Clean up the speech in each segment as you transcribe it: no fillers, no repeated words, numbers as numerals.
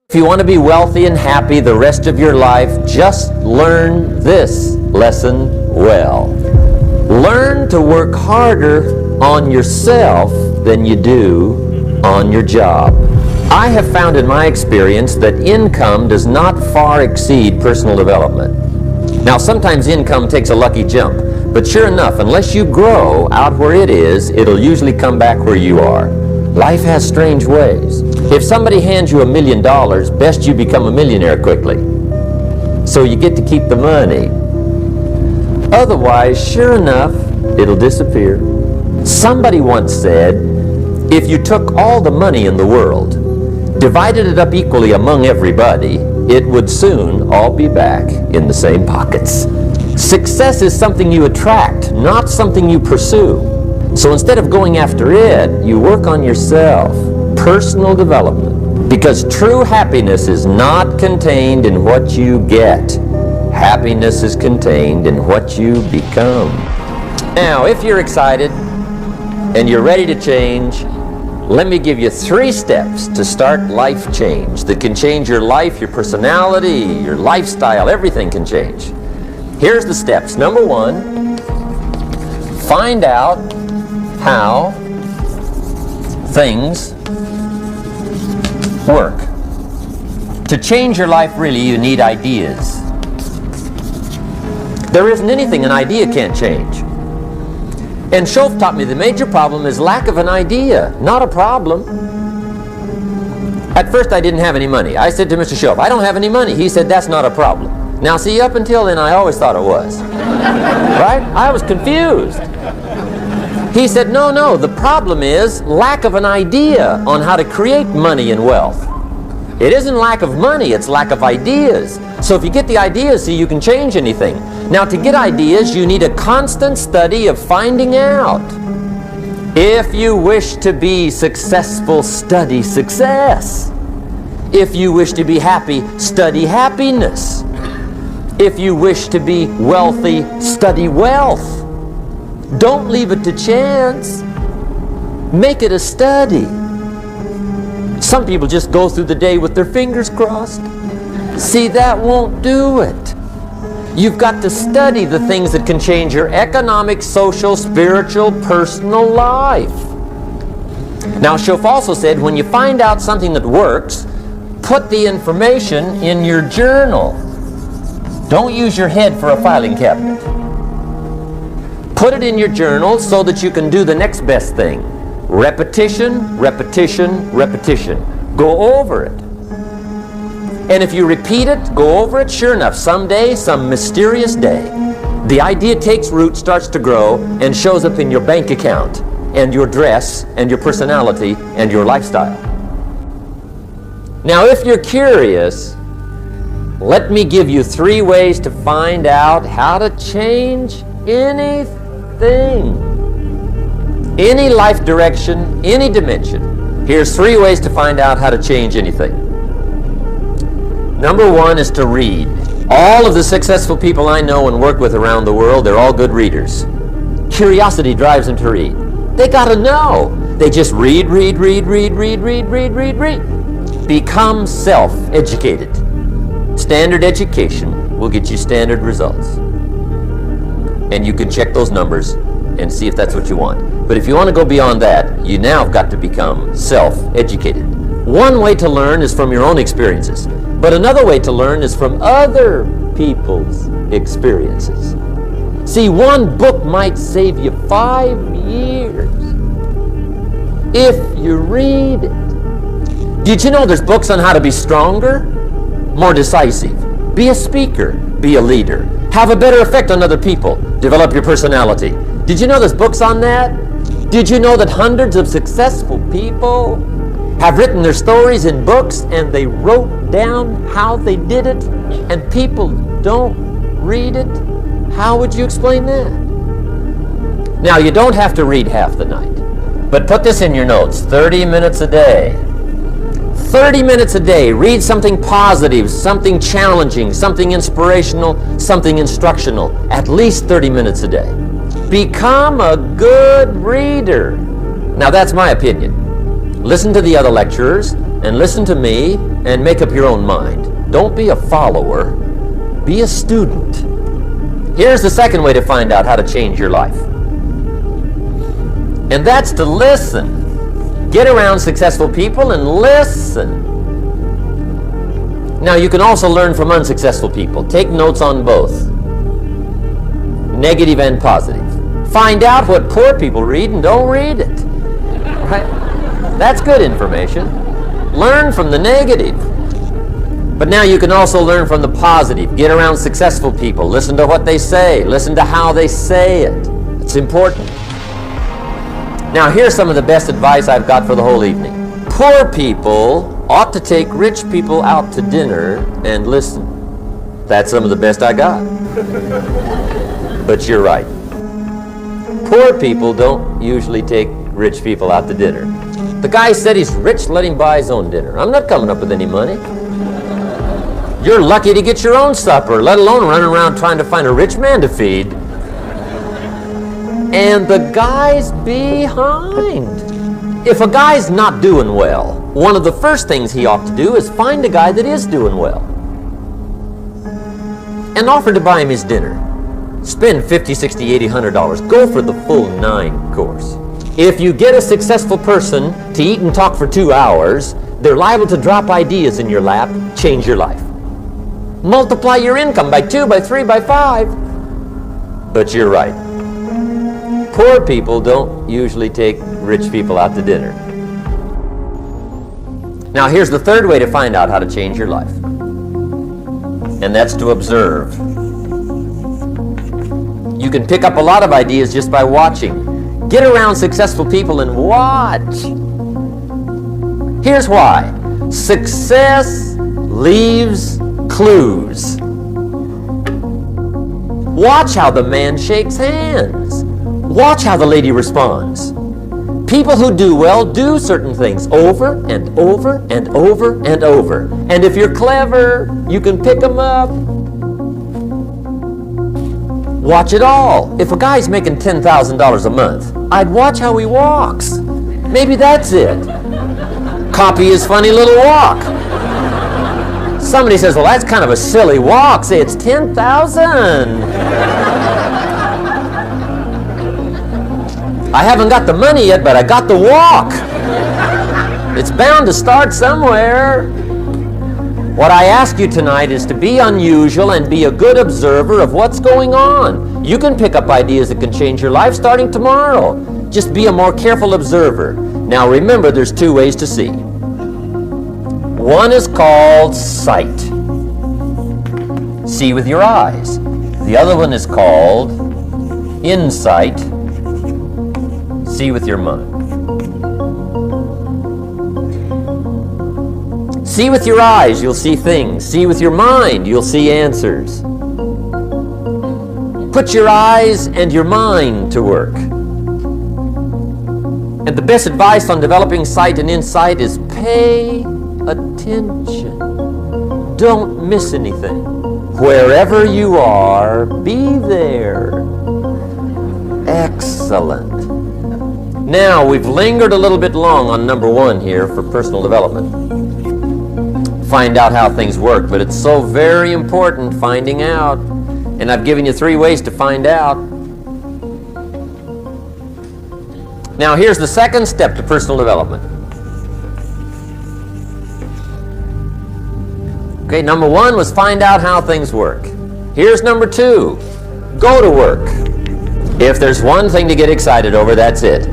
If you want to be wealthy and happy the rest of your life, just learn this lesson well. Learn to work harder on yourself than you do on your job. I have found in my experience that income does not far exceed personal development. Now, sometimes income takes a lucky jump, but sure enough, unless you grow out where it is, it'll usually come back where you are. Life has strange ways. If somebody hands you $1 million, best you become a millionaire quickly, so you get to keep the money. Otherwise, sure enough, it'll disappear. Somebody once said, if you took all the money in the world, divided it up equally among everybody, it would soon all be back in the same pockets. Success is something you attract, not something you pursue. So instead of going after it, you work on yourself. Personal development. Because true happiness is not contained in what you get. Happiness is contained in what you become. Now, if you're excited and you're ready to change, let me give you 3 steps to start life change that can change your life, your personality, your lifestyle, everything can change. Here's the steps. Number 1, find out how things work. To change your life, really, you need ideas. There isn't anything an idea can't change. And Shoaff taught me the major problem is lack of an idea, not a problem. At first I didn't have any money. I said to Mr. Shoaff, I don't have any money. He said, that's not a problem. Now see, up until then I always thought it was. Right? I was confused. He said, no, the problem is lack of an idea on how to create money and wealth. It isn't lack of money, it's lack of ideas. So if you get the ideas, see, you can change anything. Now, to get ideas, you need a constant study of finding out. If you wish to be successful, study success. If you wish to be happy, study happiness. If you wish to be wealthy, study wealth. Don't leave it to chance. Make it a study. Some people just go through the day with their fingers crossed. See, that won't do it. You've got to study the things that can change your economic, social, spiritual, personal life. Now, Shoaff also said, when you find out something that works, put the information in your journal. Don't use your head for a filing cabinet. Put it in your journal so that you can do the next best thing. Repetition, repetition, repetition. Go over it. And if you repeat it, go over it, sure enough, someday, some mysterious day, the idea takes root, starts to grow, and shows up in your bank account, and your dress, and your personality, and your lifestyle. Now, if you're curious, let me give you 3 ways to find out how to change anything. Any life direction, any dimension. Here's 3 ways to find out how to change anything. Number 1 is to read. All of the successful people I know and work with around the world, they're all good readers. Curiosity drives them to read. They gotta know. They just read. Become self-educated. Standard education will get you standard results. And you can check those numbers and see if that's what you want. But if you want to go beyond that, you now have got to become self-educated. One way to learn is from your own experiences. But another way to learn is from other people's experiences. See, one book might save you 5 years if you read it. Did you know there's books on how to be stronger, more decisive, be a speaker, be a leader, have a better effect on other people, develop your personality? Did you know there's books on that? Did you know that hundreds of successful people have written their stories in books and they wrote down how they did it, and people don't read it? How would you explain that? Now, you don't have to read half the night, but put this in your notes: 30 minutes a day. 30 minutes a day. Read something positive, something challenging, something inspirational, something instructional. At least 30 minutes a day. Become a good reader. Now, that's my opinion. Listen to the other lecturers, and listen to me and make up your own mind. Don't be a follower, be a student. Here's the second way to find out how to change your life. And that's to listen. Get around successful people and listen. Now, you can also learn from unsuccessful people. Take notes on both, negative and positive. Find out what poor people read and don't read it. Right? That's good information. Learn from the negative. But now you can also learn from the positive. Get around successful people. Listen to what they say. Listen to how they say it. It's important. Now, here's some of the best advice I've got for the whole evening. Poor people ought to take rich people out to dinner and listen. That's some of the best I got. But you're right. Poor people don't usually take rich people out to dinner. The guy said he's rich, let him buy his own dinner. I'm not coming up with any money. You're lucky to get your own supper, let alone running around trying to find a rich man to feed. And the guy's behind. If a guy's not doing well, one of the first things he ought to do is find a guy that is doing well and offer to buy him his dinner. Spend $50, $60, $80, $100. Go for the full 9 course. If you get a successful person to eat and talk for 2 hours, they're liable to drop ideas in your lap, change your life. Multiply your income by 2, by 3, by 5. But you're right. Poor people don't usually take rich people out to dinner. Now, here's the third way to find out how to change your life. And that's to observe. You can pick up a lot of ideas just by watching. Get around successful people and watch. Here's why. Success leaves clues. Watch how the man shakes hands. Watch how the lady responds. People who do well do certain things over and over and over and over. And if you're clever, you can pick them up. Watch it all. If a guy's making $10,000 a month, I'd watch how he walks. Maybe that's it. Copy his funny little walk. Somebody says, well, that's kind of a silly walk. Say, it's 10,000. I haven't got the money yet, but I got the walk. It's bound to start somewhere. What I ask you tonight is to be unusual and be a good observer of what's going on. You can pick up ideas that can change your life starting tomorrow. Just be a more careful observer. Now remember, there's 2 ways to see. One is called sight. See with your eyes. The other one is called insight. See with your mind. See with your eyes, you'll see things. See with your mind, you'll see answers. Put your eyes and your mind to work. And the best advice on developing sight and insight is pay attention. Don't miss anything. Wherever you are, be there. Excellent. Now, we've lingered a little bit long on number 1 here for personal development. Find out how things work, but it's so very important finding out. And I've given you 3 ways to find out. Now, here's the second step to personal development. Okay, number 1 was find out how things work. Here's number 2. Go to work. If there's one thing to get excited over, that's it.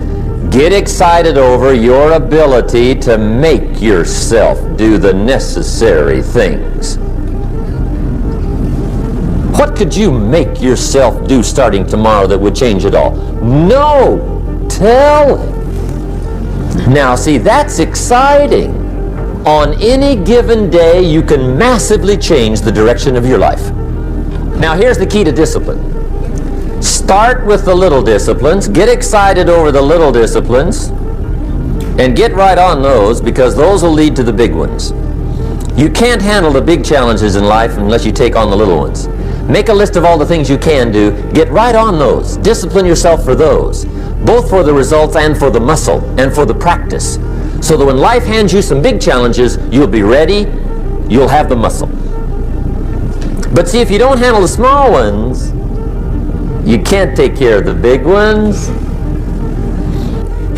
Get excited over your ability to make yourself do the necessary things. What could you make yourself do starting tomorrow that would change it all? No! Tell him. Now, see, that's exciting. On any given day, you can massively change the direction of your life. Now, here's the key to discipline. Start with the little disciplines, get excited over the little disciplines, and get right on those, because those will lead to the big ones. You can't handle the big challenges in life unless you take on the little ones. Make a list of all the things you can do, get right on those, discipline yourself for those, both for the results and for the muscle and for the practice. so that when life hands you some big challenges, you'll be ready, you'll have the muscle. But see, if you don't handle the small ones, you can't take care of the big ones.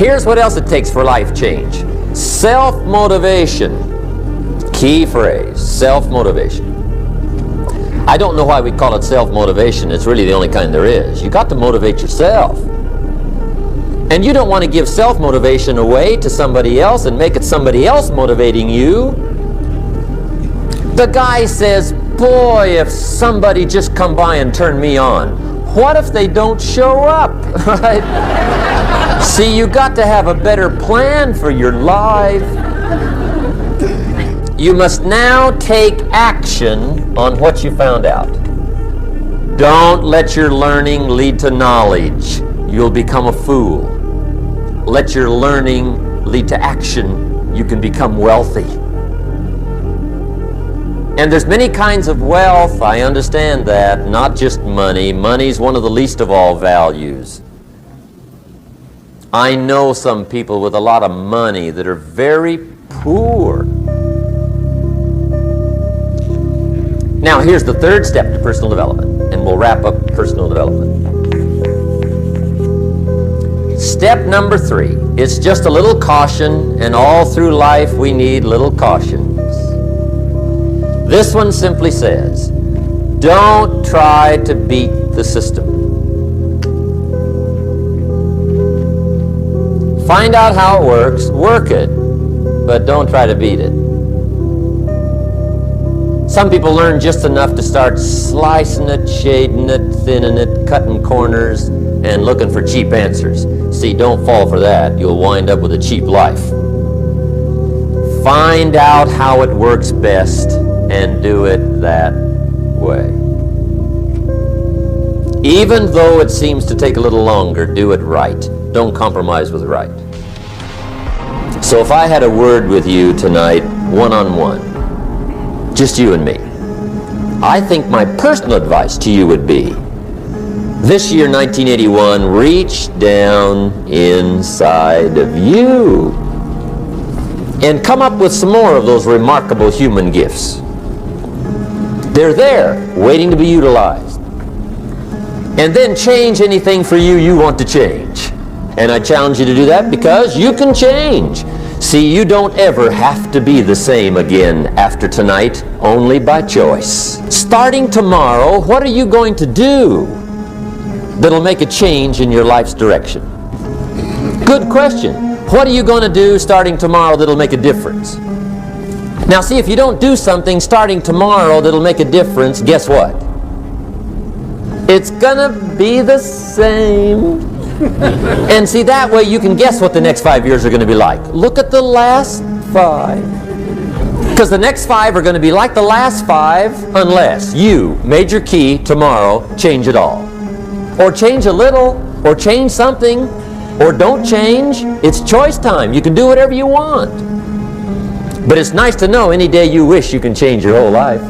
Here's what else it takes for life change. Self-motivation. Key phrase, self-motivation. I don't know why we call it self-motivation. It's really the only kind there is. You got to motivate yourself. And you don't want to give self-motivation away to somebody else and make it somebody else motivating you. The guy says, boy, if somebody just come by and turn me on. What if they don't show up, right? See, you got to have a better plan for your life. You must now take action on what you found out. Don't let your learning lead to knowledge. You'll become a fool. Let your learning lead to action. You can become wealthy. And there's many kinds of wealth, I understand that, not just money. Money's one of the least of all values. I know some people with a lot of money that are very poor. Now, here's the third step to personal development, and we'll wrap up personal development. Step number 3, it's just a little caution, and all through life we need little cautions. This one simply says, don't try to beat the system. Find out how it works, work it, but don't try to beat it. Some people learn just enough to start slicing it, shading it, thinning it, cutting corners, and looking for cheap answers. See, don't fall for that. You'll wind up with a cheap life. Find out how it works best and do it that way. Even though it seems to take a little longer, do it right. Don't compromise with right. So if I had a word with you tonight, one-on-one, just you and me, I think my personal advice to you would be, this year, 1981, reach down inside of you and come up with some more of those remarkable human gifts. They're there, waiting to be utilized. And then change anything for you want to change. And I challenge you to do that because you can change. See, you don't ever have to be the same again after tonight, only by choice. Starting tomorrow, what are you going to do that'll make a change in your life's direction? Good question. What are you going to do starting tomorrow that'll make a difference? Now see, if you don't do something starting tomorrow that'll make a difference, guess what? It's gonna be the same. And see, that way you can guess what the next 5 years are going to be like. Look at the last 5. Because the next 5 are going to be like the last 5 unless you, major key, tomorrow, change it all. Or change a little, or change something, or don't change. It's choice time. You can do whatever you want. But it's nice to know any day you wish you can change your whole life.